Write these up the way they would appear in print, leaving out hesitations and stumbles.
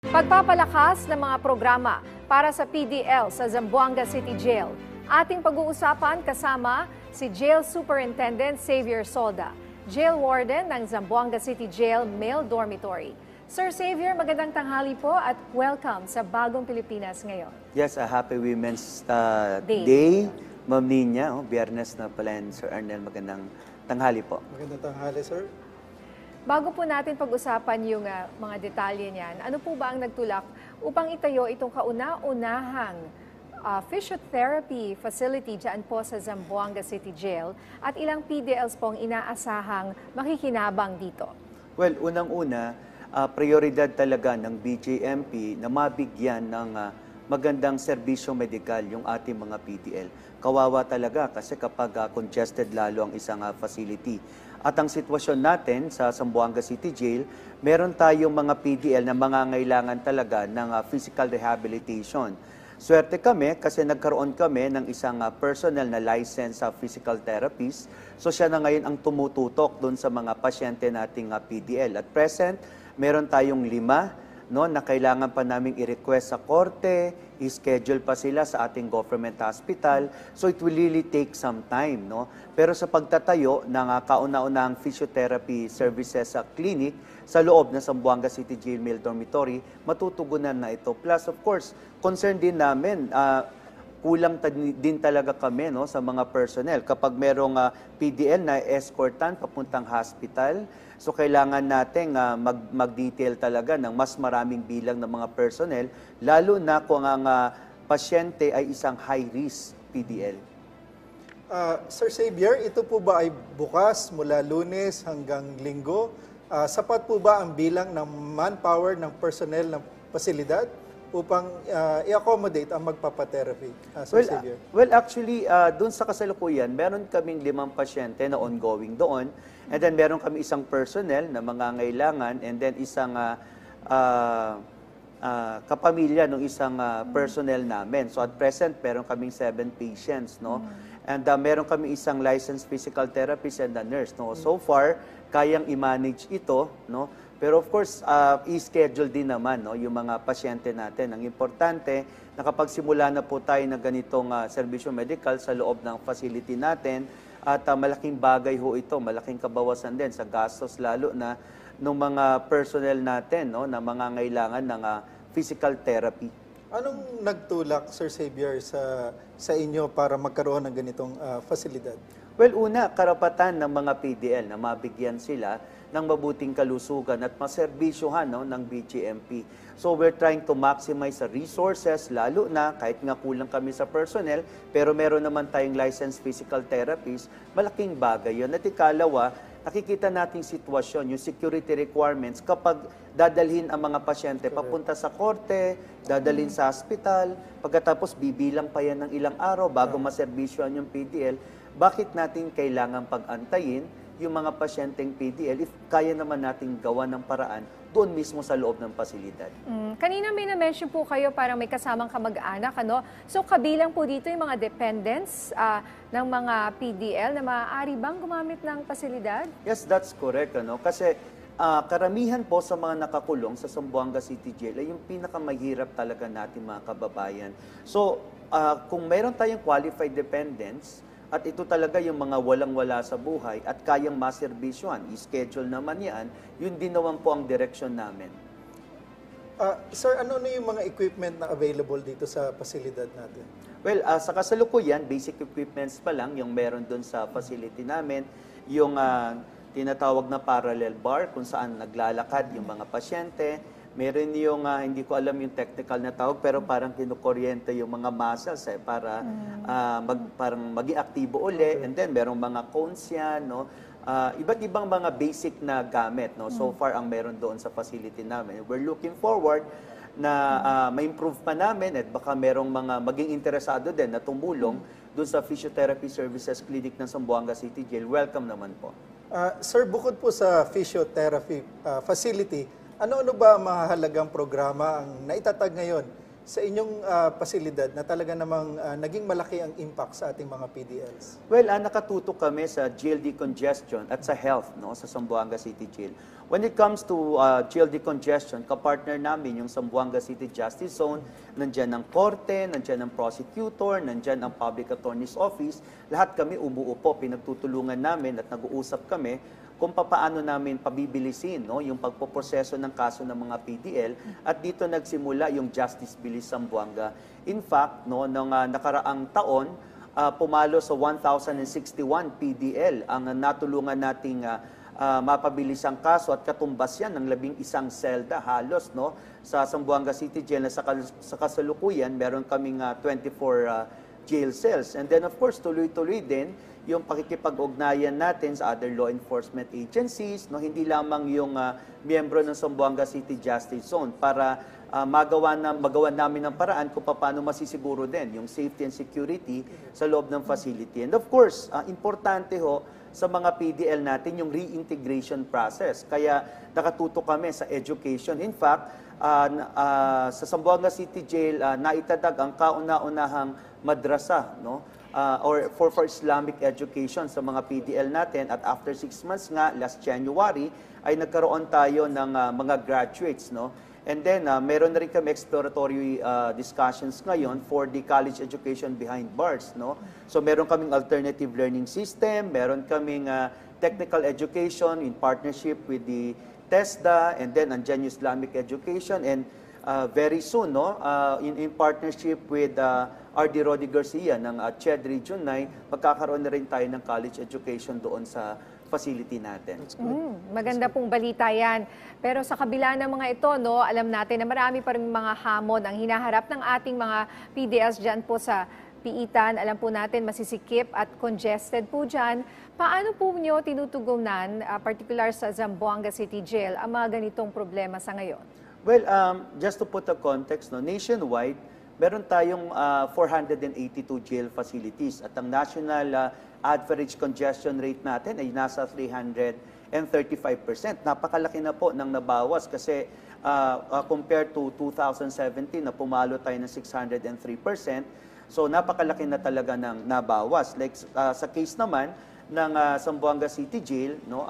Pagpapalakas ng mga programa para sa PDL sa Zamboanga City Jail. Ating pag-uusapan kasama si Jail Superintendent Xavier Solda, Jail Warden ng Zamboanga City Jail Male Dormitory. Sir Xavier, magandang tanghali po at welcome sa Bagong Pilipinas ngayon. Yes, a happy Women's Day. Ma'am Nina, Biyernes na pala yan, Sir Arnel, magandang tanghali po. Magandang tanghali, sir. Bago po natin pag-usapan yung mga detalye niyan, ano po ba ang nagtulak upang itayo itong kauna-unahang physiotherapy facility dyan po sa Zamboanga City Jail at ilang PDLs pong inaasahang makikinabang dito? Well, unang-una, prioridad talaga ng BJMP na mabigyan ng magandang serbisyo medikal yung ating mga PDL. Kawawa talaga kasi kapag congested lalo ang isang facility. At ang sitwasyon natin sa Zamboanga City Jail, meron tayong mga PDL na mangangailangan talaga ng physical rehabilitation. Swerte kami kasi nagkaroon kami ng isang personnel na licensed physical therapist. So siya na ngayon ang tumututok doon sa mga pasyente nating PDL. At present, meron tayong 5 na kailangan pa naming i-request sa korte, i-schedule pa sila sa ating government hospital. So it will really take some time. Pero sa pagtatayo ng kauna-unahang physiotherapy services sa clinic sa loob ng Zamboanga City Jail Male Dormitory, matutugunan na ito. Plus, of course, concern din namin, kulang din talaga kami sa mga personnel. Kapag merong PDL na escortan papuntang hospital, so kailangan natin mag-detail talaga ng mas maraming bilang ng mga personnel, lalo na kung ang pasyente ay isang high-risk PDL. Sir Xavier, ito po ba ay bukas mula Lunes hanggang Linggo? Sapat po ba ang bilang ng manpower ng personnel ng pasilidad upang i-accommodate ang magpapatherapy, Sir Xavier? Well, actually, doon sa kasalukuyan, meron kaming 5 pasyente na ongoing doon. And then meron kami isang personnel na mangangailangan and then isang kapamilya ng isang personnel namin. So at present, meron kaming 7 patients. And meron kami isang licensed physical therapist and a nurse. So far, kayang i-manage ito. Pero of course, i-schedule din naman yung mga pasyente natin. Ang importante, nakapagsimula na po tayo ng ganitong serbisyo medical sa loob ng facility natin at malaking bagay ho ito, malaking kabawasan din sa gastos lalo na ng mga personnel natin na mangangailangan ng physical therapy. Anong nagtulak, Sir Xavier, sa inyo para magkaroon ng ganitong fasilidad? Well, una, karapatan ng mga PDL na mabigyan sila ng mabuting kalusugan at maserbisyuhan ng BJMP. So we're trying to maximize the resources, lalo na kahit nga kulang kami sa personnel, pero meron naman tayong licensed physical therapist, malaking bagay yun. At ikalawa, nakikita nating sitwasyon, yung security requirements, kapag dadalhin ang mga pasyente papunta sa korte, dadalhin sa hospital, pagkatapos bibilang pa yan ng ilang araw bago maserbisyohan yung PDL, bakit natin kailangan pag-antayin yung mga pasyenteng PDL if kaya naman nating gawa ng paraan doon mismo sa loob ng pasilidad? Kanina may na-mention po kayo parang may kasamang kamag-anak, So kabilang po dito yung mga dependents ng mga PDL na maaari bang gumamit ng pasilidad? Yes, that's correct. Kasi karamihan po sa mga nakakulong sa Zamboanga City Jail ay yung pinakamahirap talaga natin mga kababayan. So kung meron tayong qualified dependents, at ito talaga yung mga walang-wala sa buhay at kayang maserbisyohan, i-schedule naman yan, yun din naman po ang direction namin. Sir, ano yung mga equipment na available dito sa pasilidad natin? Well, sa kasalukuyan, basic equipments pa lang yung meron doon sa facility namin, yung tinatawag na parallel bar kung saan naglalakad yung mga pasyente. Meron yung, hindi ko alam yung technical na tawag, pero parang kinukuryente yung mga muscles para parang maging aktibo uli. And then, merong mga cones yan, iba't ibang mga basic na gamit. So far, ang meron doon sa facility namin. We're looking forward na ma-improve pa namin at baka merong mga maging interesado din na tumulong doon sa Physiotherapy Services Clinic ng Zamboanga City Jail. Welcome naman po. Sir, bukod po sa physiotherapy facility, ano ba ang mahalagang programa ang naitatag ngayon sa inyong pasilidad na talaga namang naging malaki ang impact sa ating mga PDLs? Well, nakatutok kami sa jail decongestion at sa health, no, sa Zamboanga City Jail. When it comes to jail decongestion, kapartner namin yung Zamboanga City Justice Zone, nandyan ang korte, nandyan ang prosecutor, nandyan ang public attorney's office. Lahat kami umuupo, pinagtutulungan namin at nag-uusap kami kung paano namin pabibilisin, no, yung pagpoproseso ng kaso ng mga PDL, at dito nagsimula yung Justice Bill Zamboanga. In fact, no, nung nakaraang taon, pumalo sa 1,061 PDL ang natulungan nating mapabilis ang kaso, at katumbas yan ng 11 selda halos, no, sa Zamboanga City Jail na sa kasalukuyan meron kaming 24 jail cells. And then of course tuloy-tuloy din yung pakikipag-ugnayan natin sa other law enforcement agencies, no, hindi lamang yung miyembro ng Zamboanga City Justice Zone, para magawa namin ng paraan kung paano masisiguro din yung safety and security sa loob ng facility. And of course, importante ho sa mga PDL natin yung reintegration process. Kaya nakatutok kami sa education. In fact, sa Zamboanga City Jail, naitadag ang kauna-unahang madrasa, no, or for Islamic education sa mga PDL natin, at after 6 months nga, last January, ay nagkaroon tayo ng mga graduates, no. And then, meron na rin kami exploratory discussions ngayon for the college education behind bars, no. So, meron kaming alternative learning system, meron kaming technical education in partnership with the TESDA, and then andyan yung Islamic education, and very soon, no, in partnership with RD Rodi Garcia ng CHED Region 9, magkakaroon na rin tayo ng college education doon sa facility natin. Maganda pong balita yan. Pero sa kabila ng mga ito, no, alam natin na marami pa rin mga hamon ang hinaharap ng ating mga PDLs dyan po sa Piitan. Alam po natin masisikip at congested po dyan. Paano po nyo tinutugunan, particular sa Zamboanga City Jail, ang mga ganitong problema sa ngayon? Well, just to put a context, no, nationwide, meron tayong 482 jail facilities, at ang national average congestion rate natin ay nasa 335%. Napakalaki na po ng nabawas kasi compared to 2017 na pumalo tayo ng 603%. So napakalaki na talaga ng nabawas. Like sa case naman ng Zamboanga City Jail, no,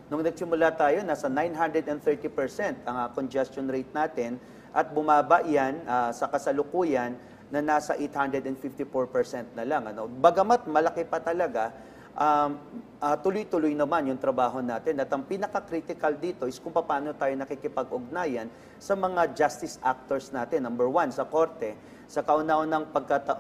nung nagsimula tayo, nasa 930% ang congestion rate natin, at bumaba yan sa kasalukuyan na nasa 854% na lang. Ano? Bagamat malaki pa talaga, tuloy-tuloy naman yung trabaho natin. At ang pinaka-critical dito is kung paano tayo nakikipag-ugnayan sa mga justice actors natin. Number one, sa korte. Sa kauna-unang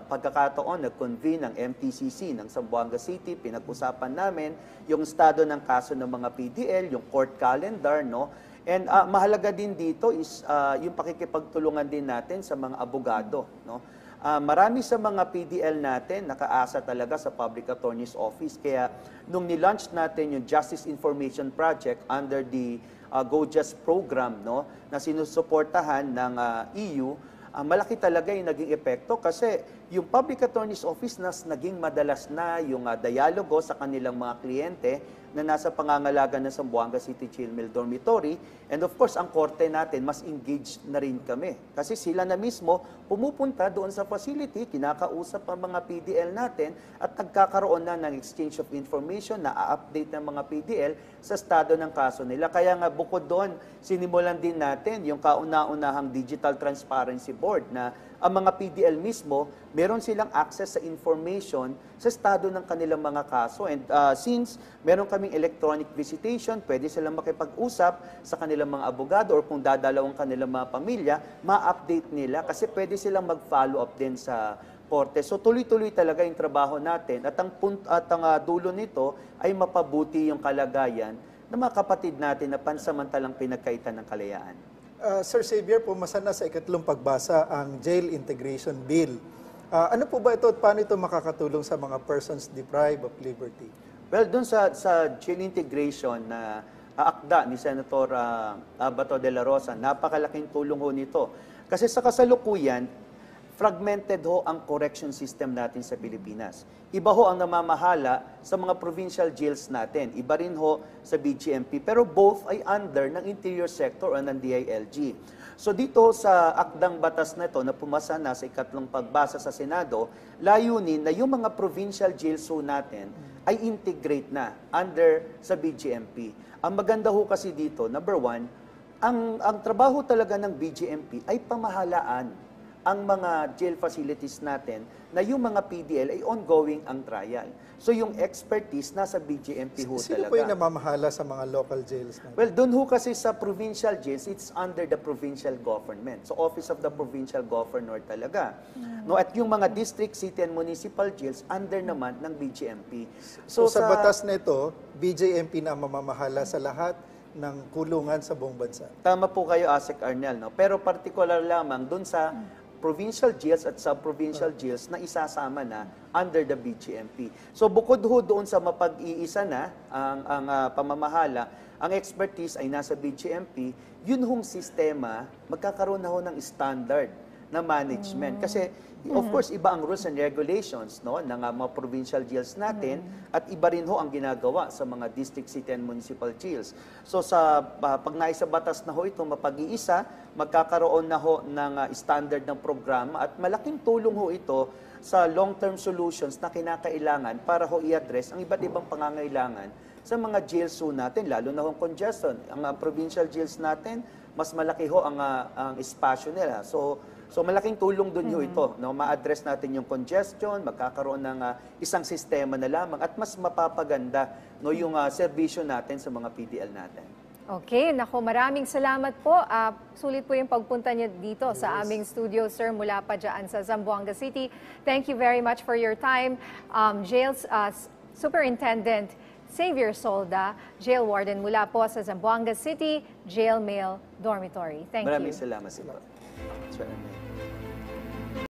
pagkakataon, nag-convene ang MTCC ng Zamboanga City. Pinag-usapan namin yung estado ng kaso ng mga PDL, yung court calendar, no? And mahalaga din dito is yung pakikipagtulungan din natin sa mga abogado, no? Marami sa mga PDL natin nakaasa talaga sa Public Attorney's Office. Kaya nung nilaunch natin yung Justice Information Project under the GoJust program, no, na sinusuportahan ng EU, malaki talaga yung naging epekto kasi yung Public Attorney's Office naging madalas na yung dialogo sa kanilang mga kliyente na nasa pangangalaga ng Zamboanga City Jail Mill Dormitory. And of course, ang korte natin, mas engaged na rin kami. Kasi sila na mismo pumupunta doon sa facility, kinakausap ang mga PDL natin, at nagkakaroon na ng exchange of information, na update ng mga PDL sa estado ng kaso nila. Kaya nga bukod doon, sinimulan din natin yung kauna-unahang Digital Transparency Board na ang mga PDL mismo, meron silang access sa information sa estado ng kanilang mga kaso. And since meron kaming electronic visitation, pwede silang makipag-usap sa kanilang mga abogado, or kung dadalawang kanilang mga pamilya, ma-update nila kasi pwede silang mag-follow up din sa korte. So tuloy-tuloy talaga yung trabaho natin, at ang dulo nito ay mapabuti yung kalagayan ng mga kapatid natin na pansamantalang pinagkaitan ng kalayaan. Sir Xavier, pumasa na sa ikatlong pagbasa ang Jail Integration Bill. Ano po ba ito at paano ito makakatulong sa mga persons deprived of liberty? Well, dun sa jail integration na akda ni Senator Bato de la Rosa, napakalaking tulong ho nito. Kasi sa kasalukuyan, fragmented ho ang correction system natin sa Pilipinas. Iba ho ang namamahala sa mga provincial jails natin. Iba rin ho sa BGMP. Pero both ay under ng interior sector o ng DILG. So dito sa akdang batas na ito na pumasa na sa ikatlong pagbasa sa Senado, layunin na yung mga provincial jails ho natin ay integrate na under sa BGMP. Ang maganda ho kasi dito, number one, ang trabaho talaga ng BGMP ay pamahalaan ang mga jail facilities natin na yung mga PDL ay ongoing ang trial. So yung expertise nasa BGMP ho Sino talaga. po yung namamahala sa mga local jails natin? Well, doon ho kasi sa provincial jails, it's under the provincial government. So Office of the Provincial Governor talaga. No, at yung mga district, city, and municipal jails, under naman ng BGMP. So sa batas na ito, BJMP na mamamahala sa lahat ng kulungan sa buong bansa. Tama po kayo, Asek Arnel. No? Pero particular lamang doon sa provincial jails at sub-provincial jails na isasama na under the BGMP. So bukod ho doon sa mapag-iisa na ang pamamahala, ang expertise ay nasa BGMP, yun hong sistema, magkakaroon na ho ng standard na management. Kasi of course, iba ang rules and regulations no, ng mga provincial jails natin at iba rin ho ang ginagawa sa mga district, city, and municipal jails. So sa pag naisa batas na ho ito mapag-iisa, magkakaroon na ho ng standard ng programa at malaking tulong ho ito sa long-term solutions na kinakailangan para ho i-address ang iba't ibang pangangailangan sa mga jails ho natin, lalo na ho congestion. Ang provincial jails natin, mas malaki ho ang espasyo nila. So malaking tulong doon ho ito, no? Ma-address natin yung congestion, magkakaroon ng isang sistema na lamang at mas mapapaganda no yung serbisyo natin sa mga PDL natin. Okay, nako, maraming salamat po. Sulit po yung pagpunta niyo dito sa aming studio, sir, mula pa dyan sa Zamboanga City. Thank you very much for your time. Jails Superintendent Xavier Solda, Jail Warden mula po sa Zamboanga City Jail Male Dormitory. Thank you. Maraming salamat po.